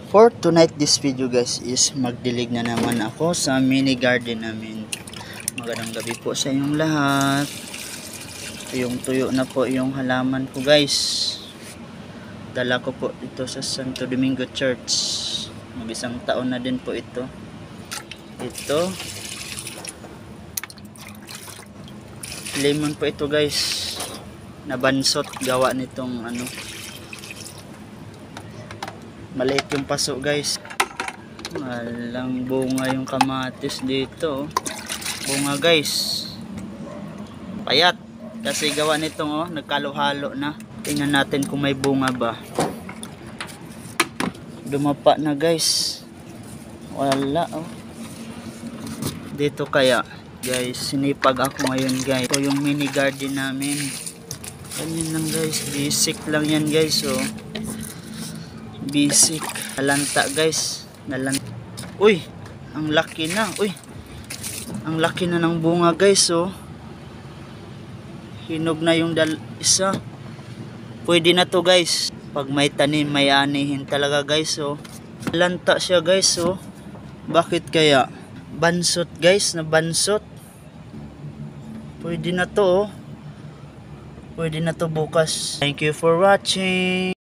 For tonight this video guys is magdilig na naman ako sa mini garden namin. Magandang gabi po sa inyong lahat. Tuyong-tuyo na po yung halaman ko guys. Dala ko po ito sa Santo Domingo Church. Mag-isang taon na din po ito. Ito lemon po ito guys. Nabansot gawa nitong maliit yung paso guys. Walang bunga yung kamatis dito. Bunga guys. Payat. Kasi gawa nitong nagkalo-halo na. Tingnan natin kung may bunga ba. Dumapa na guys. Wala Dito kaya guys. Sinipag ako ngayon guys. Ito yung mini garden namin. Ganyan lang guys. Basic lang yan guys basic. Nalanta guys. Nalanta. Uy, ang laki na. Uy, ang laki na ng bunga guys hinog na yung isa. Pwede na to guys. Pag may tanim may anihin talaga guys Nalanta siya guys Bakit kaya? Bansot guys, na bansot. Pwede na to Pwede na to bukas. Thank you for watching.